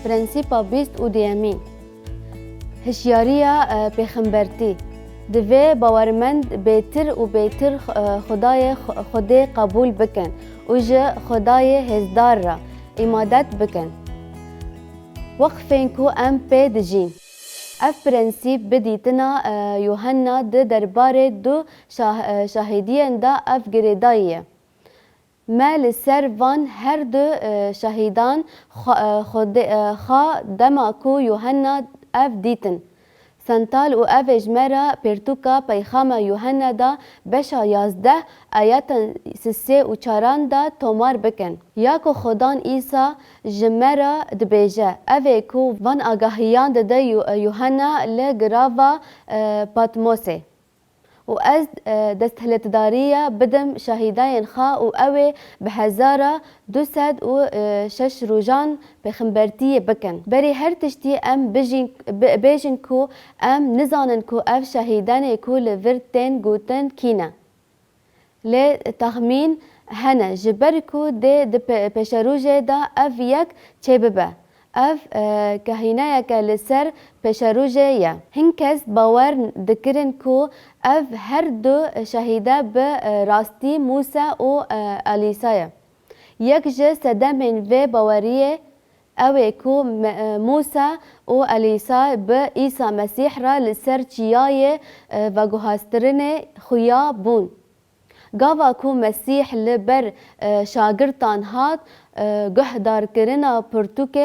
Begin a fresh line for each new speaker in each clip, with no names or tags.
پرنسیپا بیست و دیمین هشیاریا پیغمبرتی دوی باورمند بهتر و بهتر خدای خود قبول بکن و جه خدای هزدار را ایمادت بکن وقفین کو ام پی دجین اف پرنسیپ بدیتنا یوحنا ده درباره دو شاهدین دا اف گریداییه ما لسر وان هر دو شاهدان خا دماکو یوحنا اف دیتن سنتال و اف اجمرا پرتوکا پیخام یوحنا دا بشا 11 آیات 3 و 4 دا تومار بکن یا کو خدان عیسی جمرا دبیجه اوه کو وان آگاهیان ده یوحنا لگراوا پاتموسه و از دستهلتداریه بدم شاهدین خا و اوه به 1206 روزان پیغمبرتی بکن بری هر تشتی ام بیجن کو ام نزانن کو اف شاهدان کو لورتن گوتن کینا لی تخمین هنه جبر کو ده پشروجه دا اف یک چه ببه اف کهینه یک لسر پشروجه یا هنکس باور دکرن کو اف هر دو شهیده به راستی موسی و الیسا یک جه صدمن و باوریه اوه کو موسی و الیسا به عیسی مسیح را لسر چیای و گوهسترن خویا بون گاوا کو مسیح لبر شاگرتان هات گهدار کرنا پرتوک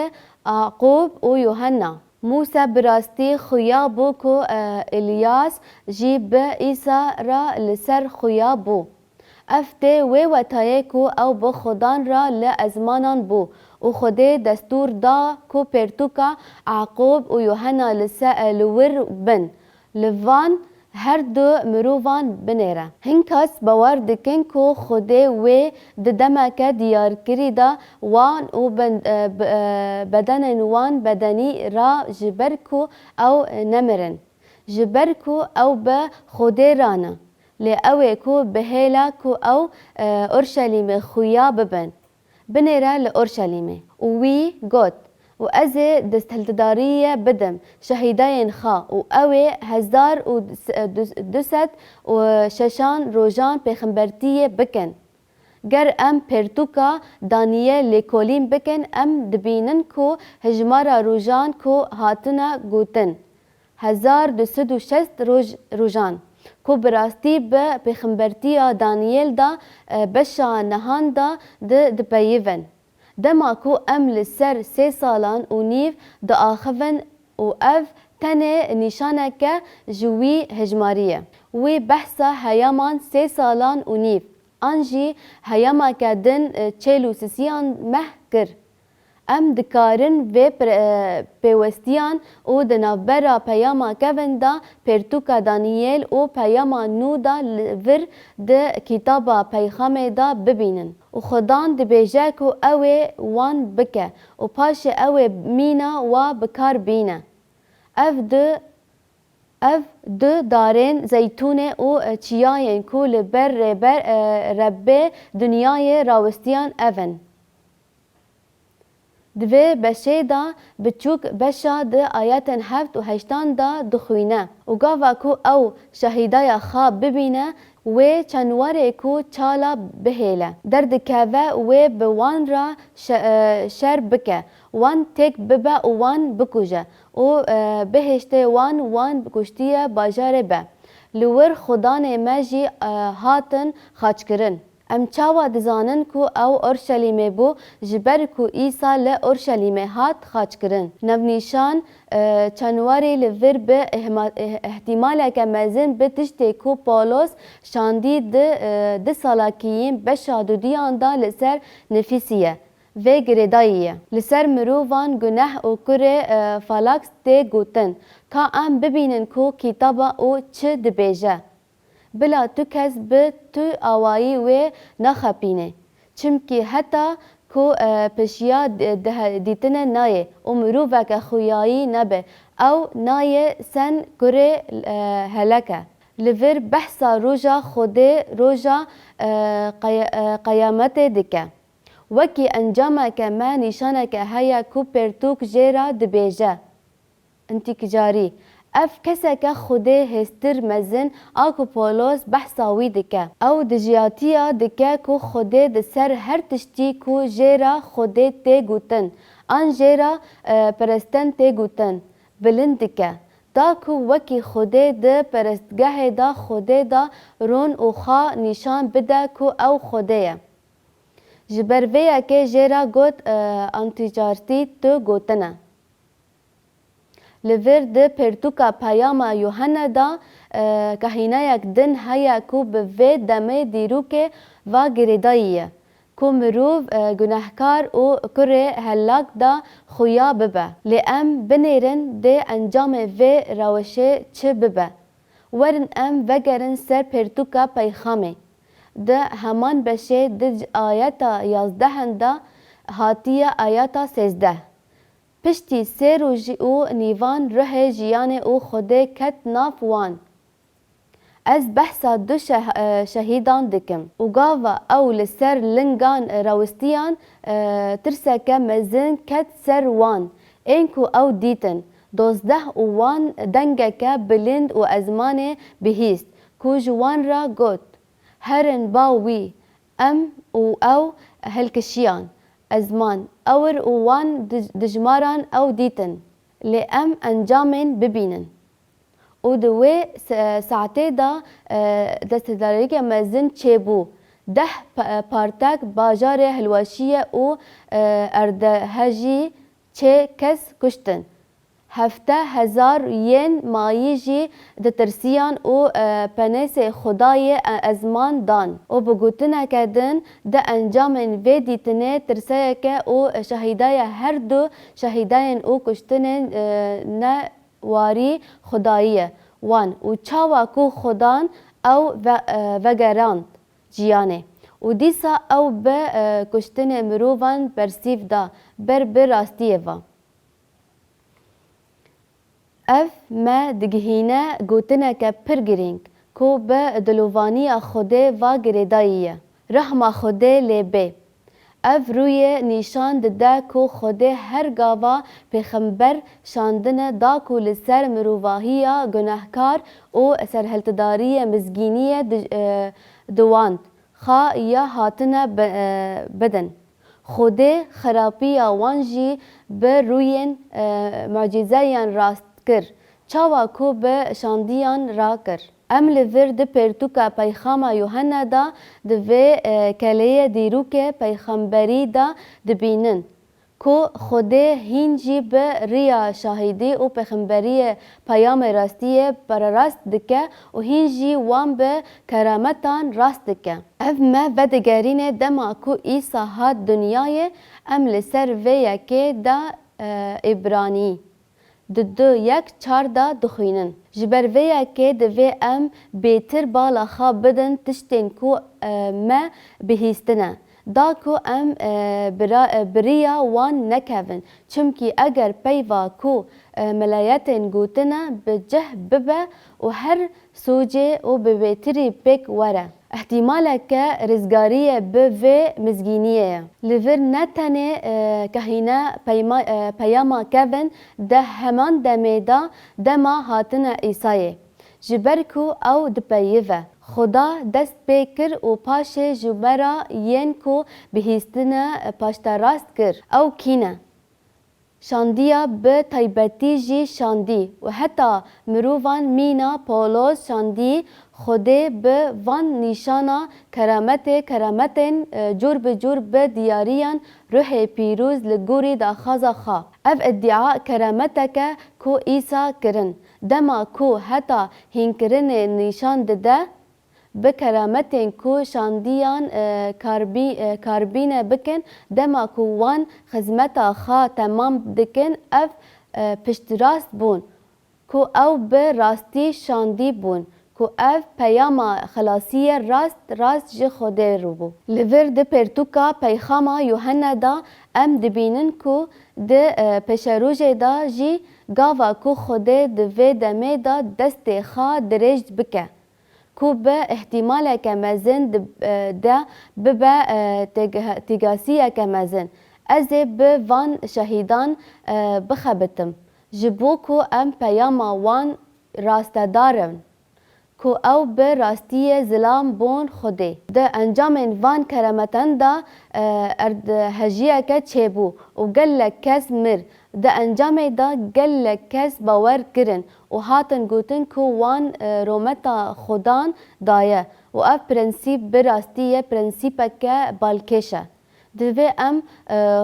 عقوب و یوحنا موسی براستی خویا بو کو الیاس جی به عیسی را لسر خویا بو افته و وتایه کو او به خدان را لازمانان بو و خدا دستور دا کو پرتوکا عقوب و یوحنا لور بن لوان هر دو مروفان بنیره هنکاس باور دکن کو خوده و دمک دیار کری دا وان و بدن وان بدنی را جبرکو او نمرن جبرکو او به خوده رانه لی اوه کو بهیلا کو او اورشلیم خویا ببن بنیره لأورشلیم وی گوت و از دستهلتداریه بدم شهیدین خا و اوه 1206 روزان پیغمبرتی بکن گر ام پرتوکا دانیل لیکولین بکن ام دبینن کو هجمارا روزان کو هاتنا گوتن 1206 روزان کو براستی به پیغمبرتی دانیل دا بشا نهان دا دپیون دما کو ام لسر 3 سالان و نیف دا آخفن و اف تنه نشانه که جوی هجماریه وی بحثا هیامان 3 سالان و نیف آنجی هیاما که دن 43 مه کر ام دکارن و پیوستیان و دنابرا پیاما کون دا پرتوکا دانیل و پیاما نو دا ور دا کتابا پیغام دا ببینن و خدان دبیجه کو اوه وان بکه و پاش اوه مینا و بکار بینه اف دو دارین زیتونه و چیاین کو لبر رب دنیای راوستیان اون دوی بشه دا بچوک بشا ده آیات 7 و 8 دا دخوینه و گاوا کو او شهیدای خواب ببینه و چنواره کو چالا بهیله درد کهوه و بوان را شر بکه وان تک ببه و وان بکوجه و بهشته وان بکشتیه باجاره به لور خدان مجی هاتن خاچ کرن ام چاوا دزانن کو او اورشلیم بو جبر کو عیسی ل اورشلیم هات خاچ کرن نونیشان چنواری لور به احتمال که مزن به تشتی کو پولس شاندی ده سالاکیین بشادودیان دا لسر نفیسیه و گریداییه لسر مروفان گناه و کره فالاکس ده گوتن که ام ببینن کو کتابا او چه دبیجه بلا تو کس به تو آوایی و نخپینه چمکی حتی کو پشیا دیتنه نایه و مروفه که خویایی نبه او نایه سن کره هلکه لور بحثا روژا خود روژا قیامت دکه وکی انجامک ما نیشانک هیا کو پرتوک جیرا دبیجه انتی کجاری اف کسک خوده هستر مزن آکو پولوس بحثاوی دکه او دجیاتیا دکه کو خوده د سر هر تشتی کو جیرا خوده تی گوتن آن جیرا پرستن تی گوتن بلند دکه دا کو وکی خوده د پرستگاه دا خوده دا رون او خا نشان بده کو او خوده جبرویا که جیرا گوت انتجارتی تو گوتنه لور د پرتوکا پیاما یوحنا دا کهینایک دن هیا کو به و دمه دیروکه و گریداییه کو مروف گناهکار او کره هلاک دا خویا ببه لام بنیرن ده انجام و روشه چه ببه ورن ام وگرن سر پرتوکا پیخامه ده همان بشه ده آیتا 11 دا هاتیه آیتا 13 پشتی سه روزی او نیوان ره جیان او خوده کت ناف وان از بحثا دو شهیدان دکم و گاوا او لسر لنگان روستیان ترسک مزن کت سر وان اینکو او دیتن 12 وان دنگک بلند و ازمان بهیست کو جوان را گوت هرن باوی ام او هلکشیان ازمان اور اوان دجماران او دیتن لام انجامن ببینن او دوی ساعته دا دستداریک مزن چیبو 10 پارتاک باجار هلواشیه او اردهجی چه کس کشتن 7000 ین مایی جی دترسیان او پنس خدای ازمان دان او بگوتنه کدن ده انجامن و دیتنه ترسیه که او شهیدای هر دو شهیداین او کشتنه نه واری خداییه وان و چاوا کو خدان او وگراند جیانه و دیسا او به کشتنه مروان برسیف دا بر راستیه و اف ما دگهینه گوتنه که پر گرینگ کو به دلووانی خوده و گریداییه رحمه خوده لیبه اف روی نشان ده کو خوده هر گاوا پیغمبر شاندنه دا کو لسر مروواهی گناهکار او سرهلتداری مزگینی دواند خا یا هاتنه بدن خوده خرابی وانجی به روی معجزه‌یان راست کر چاوا کو به شاندیان را کر ام لور د پرتوکا پیغاما یوحنا دا د و کلیه دیروکه پیغمبری دا دبینن کو خوده هینجی به ریا شاهدی او پیغمبری پیام راستی پر راست دکه و هینجی وان به کرامتان راست دکه اف ما ودگرین دما کو ایسا هات دنیای ام لسر و یکی دا ابرانی دو یک 4 دا دخوینن جبر ویا که دوی ام بیتر بالا خواب بدن تشتین کو ما بهیستنه دا کو ام بریا وان نکوین چمکی اگر پیوا کو ملایتن گوتنه بجه ببه و هر سوجه و ببیتری بک وره احتماله که رزگاریه به و مزگینیه لور نتنه کهینه پیاما کون ده همان دمه دا دما هاتنه ایسایه جبرکو او دپیوه خدا دست بکر و پاش جبرا ین کو بهیستنه پاشتا راست کر او کینه شاندیا به تایبتی جی شاندی و حتی مروان مینا پولوس شاندی خوده به وان نیشانا کرامتن جور به جور به دیاریان روح پیروز لگوری دا خازا خوا اف ادعاء کرامتک کو ایسا کرن دما کو حتی هنکرن نیشان دده به کرامتن کو شاندیان کاربین بکن دما کو وان خدمتا خا تمام دکن اف پشت راست بون کو او به راستی شاندی بون کو اف پیاما خلاصی راست جه خوده رو بو لور ده پرتوکا پیغاما یوحنا دا ام دبینن کو ده پشروج دا جی گاوا کو خوده ده و دمه دا دست خوا درجت بکه کو به احتمال که مزن ده ببه تیگاسی که مزن از به وان شهیدان بخبتم جبو کو ام پیاما وان راستدارن کو او به راستی ظلام بون خوده ده انجام وان کرامتن دا ارد هجیه که چیبو و گل کس مر ده انجام دا گل کس باور کرن و هاتن گوتن کو وان رومتا خودان دایه و اف پرنسیپ به راستی پرنسیپ که بالکشه دوی ام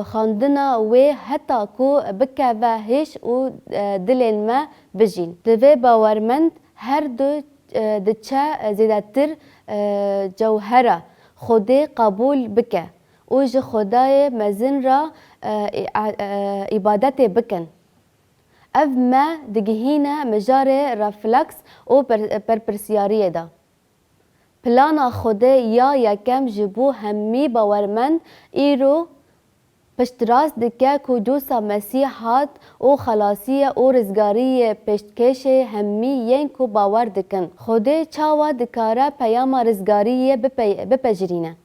خاندنا و حتی کو بکه و هش و دلین ما بجین دوی باورمند هر دو دچه زیادتر جوهره خودی قبول بکه و ج خدای مزن را عبادت بکن اف ما دگهینه مجار رفلکس و پرپرسیاریه دا پلانا خودی یا یکم جبو همی باورمند ایرو پشتراس دکه که جوسا مسیح هات و خلاصی و رزگاری پشتکش همی ین که باور دکن خوده چاوا دکاره پیام رزگاری بپجرینه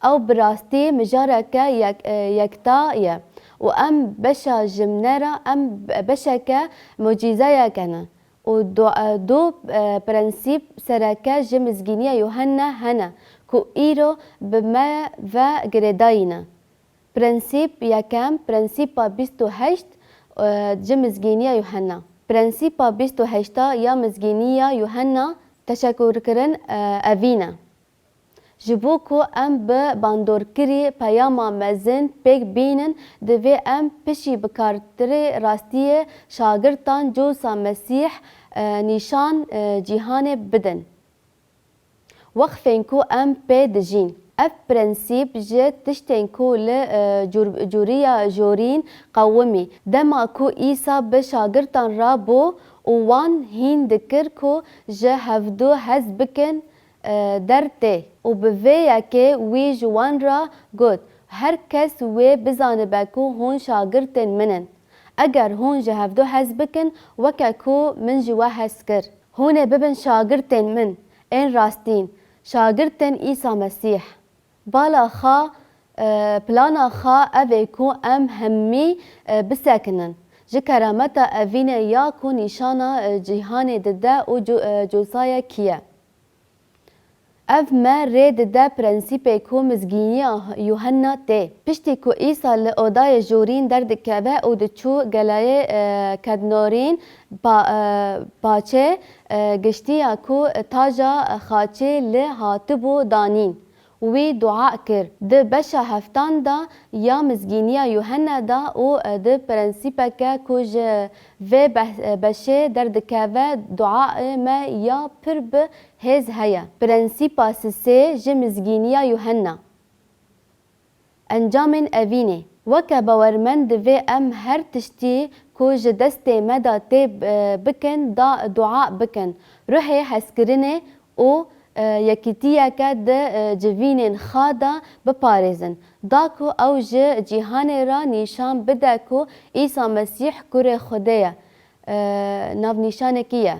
او براستی مجاره که یکتایه و ام بشا جمنره ام بشا که معجزه کنه و دو پرنسیپ سرکه جمزگینی یوحنا هنه که ایرو بما و گرداینه پرنسیپ یکم پرنسیپا 28 جمزگینی یوحنا پرنسیپا 28 یا مزگینی یوحنا تشکر کرن اوینا جبو کو ام به باندورکری پیاما مزن پیک بینن دوی ام پشی بکارتر راستی شاگردان جوسا مسیح نشان جهان بدن وقفین کو ام پی دجین اف پرنسیپ جه تشتین کو جوریا جورین قومی دما کو ایسا به شاگردان را بو وان هین دکر کو جه هفدو هز بکن درته و بویا که وی جوان را گود هر کس وی بزانه بکو هون شاگردن منن اگر هون جه هفدو هز بکن وکا کو من جوا هز کر هونه ببن شاگردن من این راستین شاگردن ایسا مسیح بالا خا پلانا خا اوی کو ام همی بسکنن جه کرامتا اوین یا کو نشانا جهان دده و جوسای کیه اف ما رید ده پرنسیپی کو مزگینی یوحنا ته پشتی کو ایسا لعودای جورین درد کبه او دچو گلای کدنورین پاچه گشتیا کو تاجا خاچه لحاتبو دانین وی دعا کر ده بشا هفتان دا یا مزگینیا یوحنا دا او ده پرنسیپا که کج و بشه درد که و دعا ما یا پر به هز هیا پرنسیپا سه جه مزگینیا یوحنا انجام اوینه وکا باورمند و ام هر تشتی کج دست مدا تی بکن دا دعا بکن روحی حسکرنه او یکیتیه که ده جوینین خادا بپارزن داکو او جهان را نشان بده که عیسی مسیح کره خدایه ناو نشانه کیه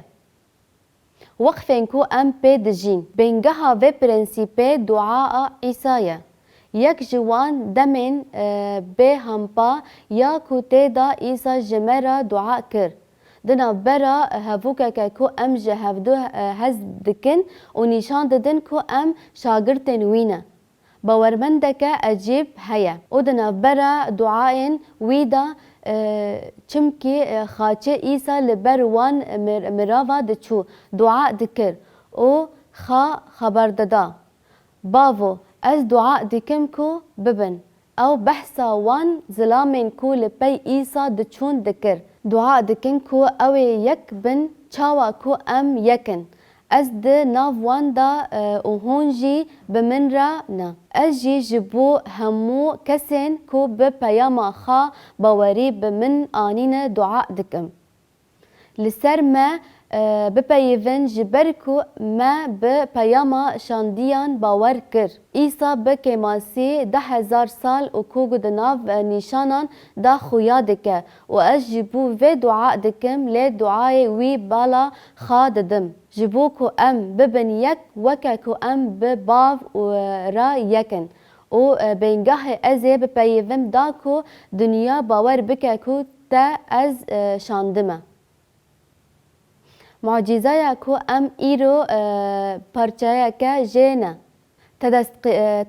وقفین که ام پی دجین بینگه و پرنسیپه دعا عیسایه یک جوان دمین به همپا یا کوته دا عیسی جمره دعا کر دنا برا هفوکا که کو ام جه هفدو هز دکن و نشان ددن کو ام شاگردن وینه باورمنده که عجیب هیا و دنا برا دعاین ویدا چمکی خاچه ایسا لبر وان مراوا دچو دعا دکر و خبر دادا باو از دعا دکم کو ببن او بحثا وان ظلامین کو لپی ایسا دچون دکر دعا دکن کو اوی یک بن چاوا کو ام یکن از ده ناو وان دا هونجی بمن را نه از جی جبو همو کسین کو به پیاما خا باوری بمن آنین دعا دکم لسر ما بپیون جبرکو ما به پیاما شاندیان باور کر. ایسا بکه ماسی 10,000 سال و کو گدناو نیشانان دا خویا دکه و از جبو و دعا دکم لی دعای وی بالا خوا ددم. جبو کو ام ببن یک وکه کو ام بباو را یکن. و بینگاه ازی بپیون دا کو دنیا باور بکه کو تا از شاندمه. معجزه کو ام ایرو پرچه که جنه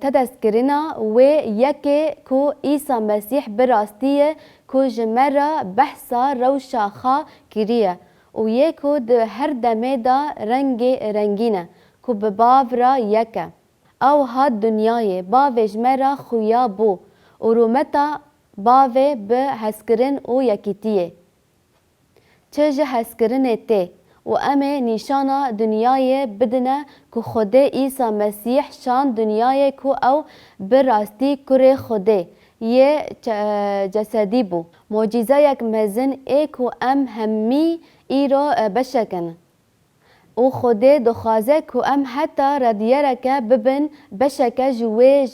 تدسکرنا و یکی کو عیسی مسیح براستیه کو جمره بحثا روشا خا کریه و یکو ده هر دمه دا رنگینه کو بباورا یکه او هاد دنیای باوی جمره خویا بو و رومتا باوی به هسکرن و یکیتیه چه جه هسکرنه ته و امه نیشانا دنیای بدنه که خوده عیسی مسیح شان دنیای که او براستی کره خوده یه جسدی بو. معجزه یک مزن ای که ام همی ایرو بشکن و خوده دخوازه که ام حتی ردیره که ببن بشکه جوه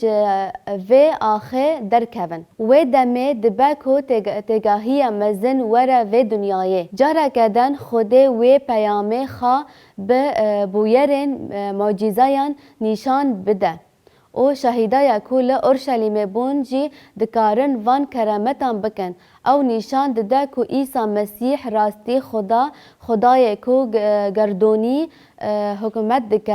و آخه درکون و دمه دبه که تگاهی مزن وره و دنیای جاره کدن خوده و پیامه خواه به بویرین معجزهان نشان بده او شهیدای کل اورشلیم بونجی دکارن وان کرامتان بکن او نشان دده که عیسی مسیح راستی خدای کو گردونی حکومت دکه